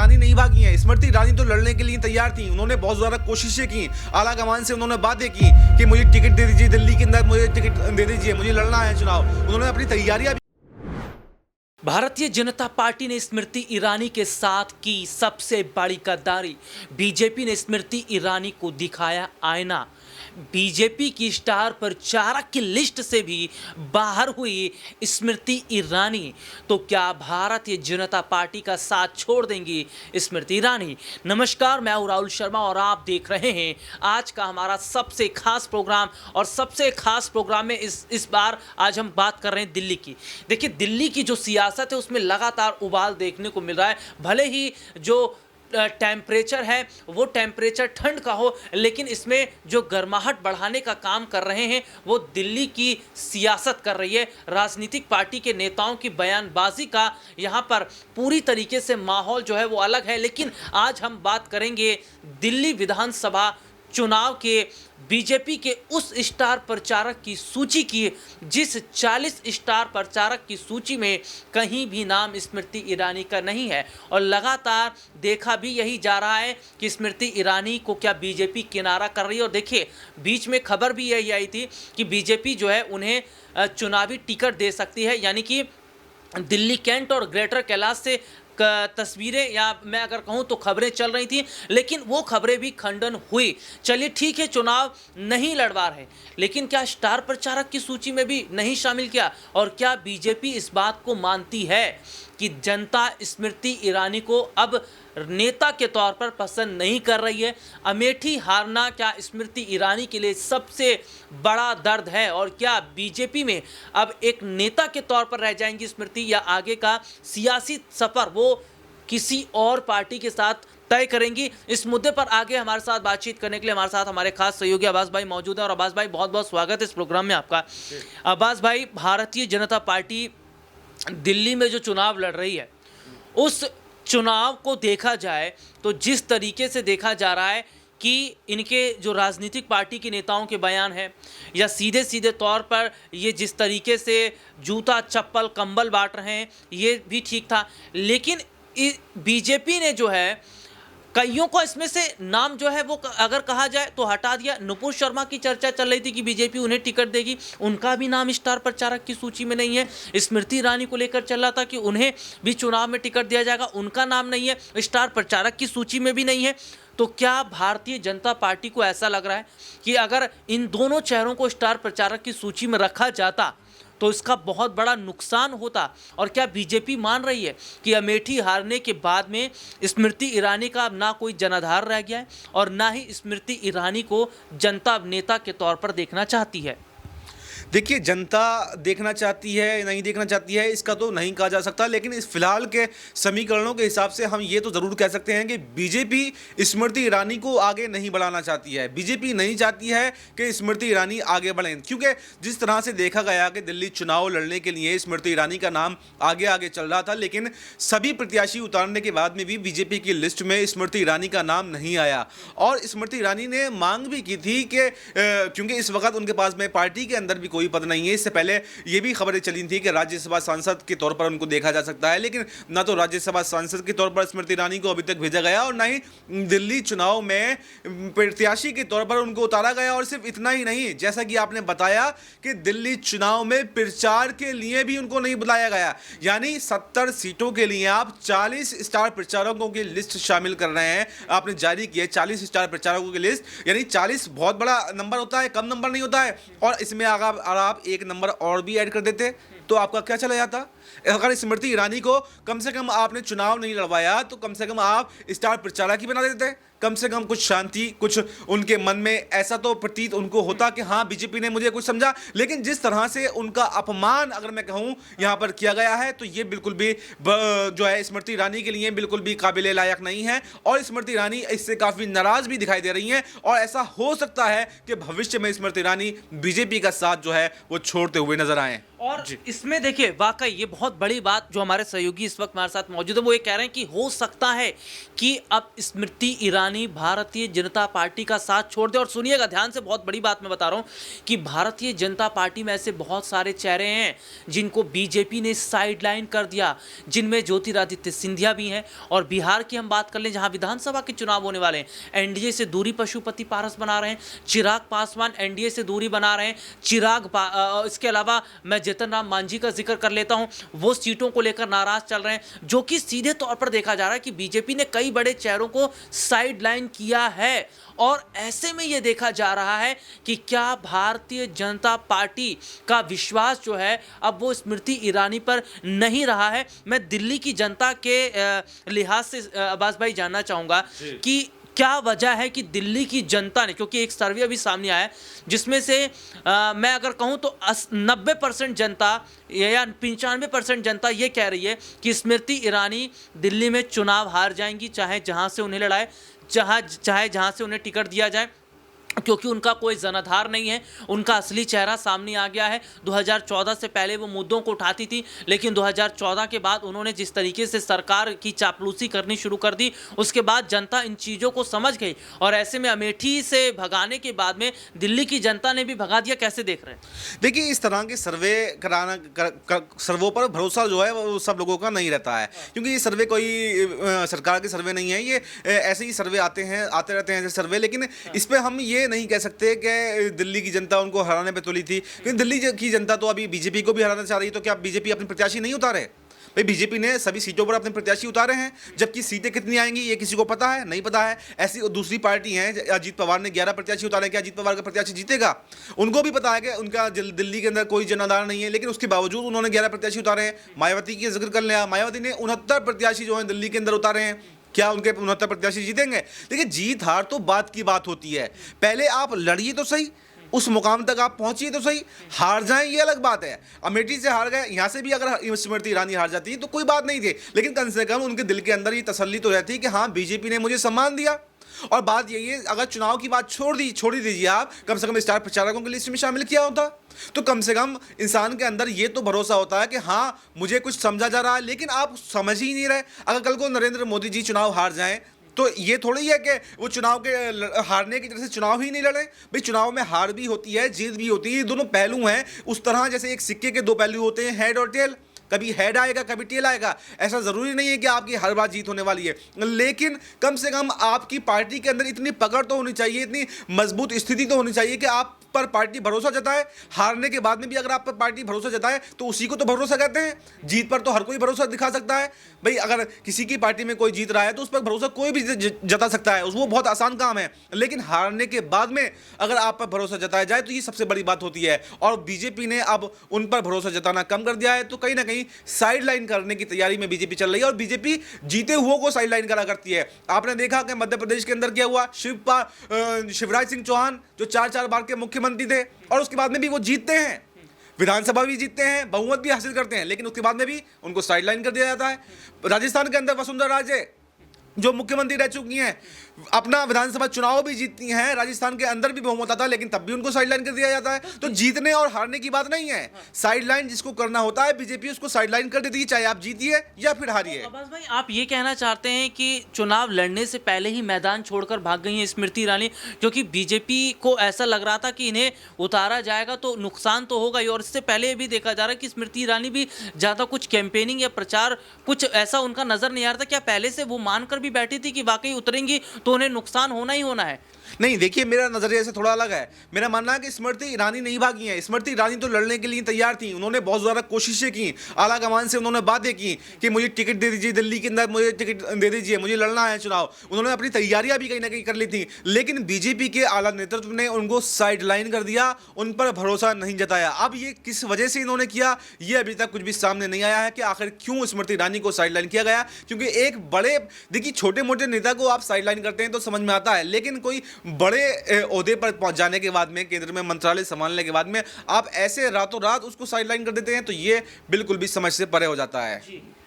ईरानी नहीं भागी हैं। स्मृति ईरानी तो लड़ने के लिए तैयार थी, उन्होंने बहुत ज़्यादा कोशिशें की, आला कमान से उन्होंने बातें की कि मुझे टिकट दे दीजिए, दिल्ली के अंदर मुझे टिकट दे दीजिए, मुझे लड़ना है चुनाव। उन्होंने अपनी तैयारियां भारतीय जनता पार्टी ने स्मृति ईरानी के साथ की सबसे बड़ी गद्दारी। बीजेपी ने स्मृति ईरानी को दिखाया आईना। बीजेपी की स्टार प्रचारक की लिस्ट से भी बाहर हुई स्मृति ईरानी। तो क्या भारतीय जनता पार्टी का साथ छोड़ देंगी स्मृति ईरानी? नमस्कार, मैं हूं राहुल शर्मा और आप देख रहे हैं आज का हमारा सबसे खास प्रोग्राम। और सबसे खास प्रोग्राम में इस बार आज हम बात कर रहे हैं दिल्ली की। देखिए, दिल्ली की जो सियासत है उसमें लगातार उबाल देखने को मिल रहा है। भले ही जो टेम्परेचर है वो टेम्परेचर ठंड का हो, लेकिन इसमें जो गर्माहट बढ़ाने का काम कर रहे हैं वो दिल्ली की सियासत कर रही है। राजनीतिक पार्टी के नेताओं की बयानबाजी का यहाँ पर पूरी तरीके से माहौल जो है वो अलग है। लेकिन आज हम बात करेंगे दिल्ली विधानसभा चुनाव के बीजेपी के उस स्टार प्रचारक की सूची की, जिस 40 स्टार प्रचारक की सूची में कहीं भी नाम स्मृति ईरानी का नहीं है। और लगातार देखा भी यही जा रहा है कि स्मृति ईरानी को क्या बीजेपी किनारा कर रही है। और देखिए, बीच में खबर भी यही आई थी कि बीजेपी जो है उन्हें चुनावी टिकट दे सकती है, यानी कि दिल्ली कैंट और ग्रेटर कैलाश से तस्वीरें या मैं अगर कहूं तो खबरें चल रही थी, लेकिन वो खबरें भी खंडन हुई। चलिए ठीक है, चुनाव नहीं लड़वा रहे, लेकिन क्या स्टार प्रचारक की सूची में भी नहीं शामिल किया? और क्या बीजेपी इस बात को मानती है कि जनता स्मृति ईरानी को अब नेता के तौर पर पसंद नहीं कर रही है? अमेठी हारना क्या स्मृति ईरानी के लिए सबसे बड़ा दर्द है? और क्या बीजेपी में अब एक नेता के तौर पर रह जाएंगी स्मृति, या आगे का सियासी सफ़र वो किसी और पार्टी के साथ तय करेंगी? इस मुद्दे पर आगे हमारे साथ बातचीत करने के लिए हमारे साथ हमारे खास सहयोगी अब्बास भाई मौजूद हैं। और अब्बास भाई, बहुत बहुत स्वागत है इस प्रोग्राम में आपका। अब्बास भाई, भारतीय जनता पार्टी दिल्ली में जो चुनाव लड़ रही है, उस चुनाव को देखा जाए तो जिस तरीके से देखा जा रहा है कि इनके जो राजनीतिक पार्टी के नेताओं के बयान हैं, या सीधे सीधे तौर पर ये जिस तरीके से जूता चप्पल कंबल बांट रहे हैं, ये भी ठीक था। लेकिन बीजेपी ने जो है कईयों को इसमें से नाम जो है वो अगर कहा जाए तो हटा दिया। नुपुर शर्मा की चर्चा चल रही थी कि बीजेपी उन्हें टिकट देगी, उनका भी नाम स्टार प्रचारक की सूची में नहीं है। स्मृति ईरानी को लेकर चल रहा था कि उन्हें भी चुनाव में टिकट दिया जाएगा, उनका नाम नहीं है, स्टार प्रचारक की सूची में भी नहीं है। तो क्या भारतीय जनता पार्टी को ऐसा लग रहा है कि अगर इन दोनों चेहरों को स्टार प्रचारक की सूची में रखा जाता तो इसका बहुत बड़ा नुकसान होता? और क्या बीजेपी मान रही है कि अमेठी हारने के बाद में स्मृति ईरानी का अब ना कोई जनाधार रह गया है, और ना ही स्मृति ईरानी को जनता नेता के तौर पर देखना चाहती है? देखिए, जनता देखना चाहती है नहीं देखना चाहती है इसका तो नहीं कहा जा सकता, लेकिन इस फिलहाल के समीकरणों के हिसाब से हम ये तो ज़रूर कह सकते हैं कि बीजेपी स्मृति ईरानी को आगे नहीं बढ़ाना चाहती है। बीजेपी नहीं चाहती है कि स्मृति ईरानी आगे बढ़ें, क्योंकि जिस तरह से देखा गया कि दिल्ली चुनाव लड़ने के लिए स्मृति ईरानी का नाम आगे आगे चल रहा था, लेकिन सभी प्रत्याशी उतारने के बाद में भी बीजेपी की लिस्ट में स्मृति ईरानी का नाम नहीं आया। और स्मृति ईरानी ने मांग भी की थी कि क्योंकि इस वक्त उनके पास में पार्टी के अंदर भी कोई पद नहीं है। इससे पहले ये भी खबरें चली थी कि राज्यसभा सांसद के तौर पर उनको देखा जा सकता है, लेकिन ना तो राज्यसभा सांसद के तौर पर स्मृति ईरानी को अभी तक भेजा गया, और ना ही दिल्ली चुनाव में प्रत्याशी के तौर पर उनको उतारा गया। और सिर्फ इतना ही नहीं, जैसा कि आपने बताया कि दिल्ली चुनाव में प्रचार के लिए भी उनको नहीं बुलाया गया। यानी 70 सीटों के लिए आप 40 स्टार प्रचारकों की लिस्ट शामिल कर रहे हैं, आपने जारी की है 40 स्टार प्रचारकों की लिस्ट। यानी 40 बहुत बड़ा नंबर होता है, कम नंबर नहीं होता है। और इसमें अगर आप एक नंबर और भी ऐड कर देते तो आपका क्या चला जाता? अगर स्मृति ईरानी को कम से कम आपने चुनाव नहीं लड़वाया तो कम से कम आप स्टार प्रचारक ही बना देते। कम से कम कुछ शांति, कुछ उनके मन में ऐसा तो प्रतीत उनको होता कि हाँ, बीजेपी ने मुझे कुछ समझा। लेकिन जिस तरह से उनका अपमान अगर मैं कहूँ यहाँ पर किया गया है, तो ये बिल्कुल भी जो है स्मृति ईरानी के लिए बिल्कुल भी काबिल लायक नहीं है। और स्मृति ईरानी इससे काफ़ी नाराज़ भी दिखाई दे रही हैं, और ऐसा हो सकता है कि भविष्य में स्मृति ईरानी बीजेपी का साथ जो है वो छोड़ते हुए नजर आए। और इसमें देखिए, वाकई ये बहुत बड़ी बात जो हमारे सहयोगी इस वक्त हमारे साथ मौजूद है वो ये कह रहे हैं कि हो सकता है कि अब स्मृति ईरानी ईरानी भारतीय जनता पार्टी का साथ छोड़ दे। और सुनिएगा ध्यान से, बहुत बड़ी बात मैं बता रहा हूँ कि भारतीय जनता पार्टी में ऐसे बहुत सारे चेहरे हैं जिनको बीजेपी ने साइडलाइन कर दिया, जिनमें ज्योतिरादित्य सिंधिया भी हैं। और बिहार की हम बात कर लें, जहाँ विधानसभा के चुनाव होने वाले हैं, एनडीए से दूरी पशुपति पारस बना रहे हैं, चिराग पासवान एनडीए से दूरी बना रहे हैं। इसके अलावा मैं जीतन राम मांझी का जिक्र कर लेता हूं, वो सीटों को लेकर नाराज चल रहे हैं, जो कि सीधे तौर पर देखा जा रहा है कि बीजेपी ने कई बड़े चेहरों को साइडलाइन किया है। और ऐसे में यह देखा जा रहा है कि क्या भारतीय जनता पार्टी का विश्वास जो है अब वो स्मृति ईरानी पर नहीं रहा है। मैं दिल्ली की जनता के लिहाज से अब्बास भाई जानना चाहूंगा कि क्या वजह है कि दिल्ली की जनता ने, क्योंकि एक सर्वे अभी सामने आया है जिसमें से मैं अगर कहूं तो 90% जनता या 95% जनता ये कह रही है कि स्मृति ईरानी दिल्ली में चुनाव हार जाएंगी, चाहे जहां से उन्हें लड़ाए, चाहे जहां से उन्हें टिकट दिया जाए, क्योंकि उनका कोई जनाधार नहीं है। उनका असली चेहरा सामने आ गया है। 2014 से पहले वो मुद्दों को उठाती थी, लेकिन 2014 के बाद उन्होंने जिस तरीके से सरकार की चापलूसी करनी शुरू कर दी, उसके बाद जनता इन चीज़ों को समझ गई। और ऐसे में अमेठी से भगाने के बाद में दिल्ली की जनता ने भी भगा दिया। कैसे देख रहे हैं? देखिए, इस तरह के सर्वे सर्वों पर भरोसा जो है वो सब लोगों का नहीं रहता है, क्योंकि ये सर्वे कोई सरकार के सर्वे नहीं है। ये ऐसे ही सर्वे आते रहते हैं ऐसे सर्वे। लेकिन इस पर हम ये नहीं कह सकते कि दिल्ली की जनता उनको हराने पे तुली थी, क्योंकि दिल्ली की जनता तो अभी बीजेपी को भी हराना चाह रही है। तो क्या बीजेपी अपने प्रत्याशी नहीं उतारे? भाई, बीजेपी ने सभी सीटों पर अपने प्रत्याशी उतारे हैं, जबकि सीटें कितनी आएंगी ये किसी को पता है? नहीं पता है। ऐसी दूसरी पार्टी हैं, अजीत पवार ने 11 प्रत्याशी उतारे। क्या अजीत पवार का प्रत्याशी जीतेगा? उनको भी पता है कि उनका दिल्ली के अंदर कोई जनाधार नहीं है, लेकिन उसके बावजूद उन्होंने 11 प्रत्याशी उतारे हैं। मायावती की जिक्र कर लिया, मायावती ने 69 प्रत्याशी जो है दिल्ली के अंदर उतारे हैं। क्या उनके 69 प्रत्याशी जीतेंगे? देखिए, जीत हार तो बात की बात होती है। पहले आप लड़िए तो सही, उस मुकाम तक आप पहुंचिए तो सही। हार जाएं ये अलग बात है। अमेठी से हार गए, यहाँ से भी अगर स्मृति ईरानी हार जाती है तो कोई बात नहीं थी, लेकिन कम से कम उनके दिल के अंदर ये तसल्ली तो रहती कि हाँ, बीजेपी ने मुझे सम्मान दिया। और बात यही है, अगर चुनाव की बात छोड़ ही दीजिए, आप कम से कम स्टार प्रचारकों की लिस्ट में शामिल किया होता तो कम से कम इंसान के अंदर ये तो भरोसा होता है कि हाँ, मुझे कुछ समझा जा रहा है। लेकिन आप समझ ही नहीं रहे। अगर कल को नरेंद्र मोदी जी चुनाव हार जाएं तो ये थोड़ी है कि वो चुनाव के हारने की तरह से चुनाव ही नहीं लड़े। भाई, चुनाव में हार भी होती है, जीत भी होती है, ये दोनों पहलू हैं। उस तरह जैसे एक सिक्के के दो पहलू होते हैं, हेड और टेल। कभी हेड आएगा, कभी टेल आएगा। ऐसा ज़रूरी नहीं है कि आपकी हर बार जीत होने वाली है, लेकिन कम से कम आपकी पार्टी के अंदर इतनी पकड़ तो होनी चाहिए, इतनी मजबूत स्थिति तो होनी चाहिए कि आप पर पार्टी भरोसा जताए। हारने के बाद में भी अगर आप पर पार्टी भरोसा जताए तो उसी को तो भरोसा कहते हैं। जीत पर तो हर कोई भरोसा दिखा सकता है। भाई, अगर किसी की पार्टी में कोई जीत रहा है तो उस पर भरोसा कोई भी जता सकता है, वो बहुत आसान काम है। लेकिन हारने के बाद में अगर आप पर भरोसा जताया जाए तो ये सबसे बड़ी बात होती है। और बीजेपी ने अब उन पर भरोसा जताना कम कर दिया है, तो कहीं ना कहीं साइड लाइन करने की तैयारी में बीजेपी चल रही है। और बीजेपी जीते हुए को साइड लाइन करा करती है। आपने देखा कि मध्य प्रदेश के अंदर क्या हुआ, शिवराज सिंह चौहान जो 4 बार के मुख्यमंत्री थे, और उसके बाद में भी वो जीतते हैं, विधानसभा भी जीतते हैं, बहुमत भी हासिल करते हैं, लेकिन उसके बाद में भी उनको साइडलाइन कर दिया जाता है। राजस्थान के अंदर वसुंधरा राजे जो मुख्यमंत्री रह चुकी हैं, अपना विधानसभा चुनाव भी जीतती हैं, राजस्थान के अंदर भी बहुमत आता है, लेकिन तब भी उनको साइडलाइन कर दिया जाता है। तो जीतने और हारने की बात नहीं है, साइडलाइन जिसको करना होता है बीजेपी उसको साइडलाइन कर देती है, चाहे आप जीतिए या फिर हारिए। तो अब्बास भाई, आप ये कहना चाहते हैं कि चुनाव लड़ने से पहले ही मैदान छोड़कर भाग गई हैं स्मृति ईरानी, क्योंकि बीजेपी को ऐसा लग रहा था कि इन्हें उतारा जाएगा तो नुकसान तो होगा ही। और इससे पहले भी देखा जा रहा है कि स्मृति ईरानी भी ज़्यादा कुछ कैंपेनिंग या प्रचार कुछ ऐसा उनका नजर नहीं आ रहा था। क्या पहले से वो मानकर भी बैठी थी कि वाकई उतरेंगी तो उन्हें नुकसान होना ही होना है? नहीं, देखिए, मेरा नजरिया से थोड़ा अलग है। मेरा मानना है कि स्मृति ईरानी नहीं भागी हैं। स्मृति ईरानी तो लड़ने के लिए तैयार थी। उन्होंने बहुत ज़्यादा कोशिशें की, आला कमान से उन्होंने बातें की कि मुझे टिकट दे दीजिए, दिल्ली के अंदर मुझे टिकट दे दीजिए, मुझे लड़ना है चुनाव। उन्होंने अपनी तैयारियां भी कहीं ना कहीं कर ली थी, लेकिन बीजेपी के आला नेतृत्व ने उनको साइडलाइन कर दिया, उन पर भरोसा नहीं जताया। अब ये किस वजह से इन्होंने किया, ये अभी तक कुछ भी सामने नहीं आया है कि आखिर क्यों स्मृति ईरानी को साइडलाइन किया गया। क्योंकि एक बड़े, देखिए, छोटे मोटे नेता को आप साइडलाइन करते हैं तो समझ में आता है, लेकिन कोई बड़े ओहदे पर पहुंच जाने के बाद में, केंद्र में मंत्रालय संभालने के बाद में आप ऐसे रातों रात उसको साइडलाइन कर देते हैं, तो ये बिल्कुल भी समझ से परे हो जाता है।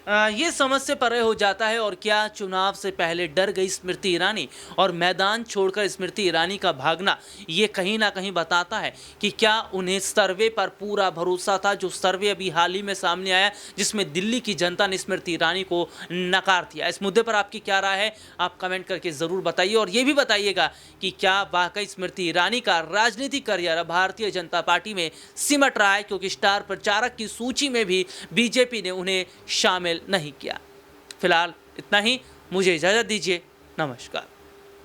ये समझ से परे हो जाता है। और क्या चुनाव से पहले डर गई स्मृति ईरानी और मैदान छोड़कर स्मृति ईरानी का भागना ये कहीं ना कहीं बताता है कि क्या उन्हें सर्वे पर पूरा भरोसा था, जो सर्वे अभी हाल ही में सामने आया जिसमें दिल्ली की जनता ने स्मृति ईरानी को नकार दिया। इस मुद्दे पर आपकी क्या राय है, आप कमेंट करके ज़रूर बताइए। और ये भी बताइएगा कि क्या वाकई स्मृति ईरानी का राजनीतिक करियर भारतीय जनता पार्टी में सिमट रहा है, क्योंकि स्टार प्रचारक की सूची में भी बीजेपी ने उन्हें शामिल नहीं किया। फिलहाल इतना ही, मुझे इजाज़त दीजिए, नमस्कार।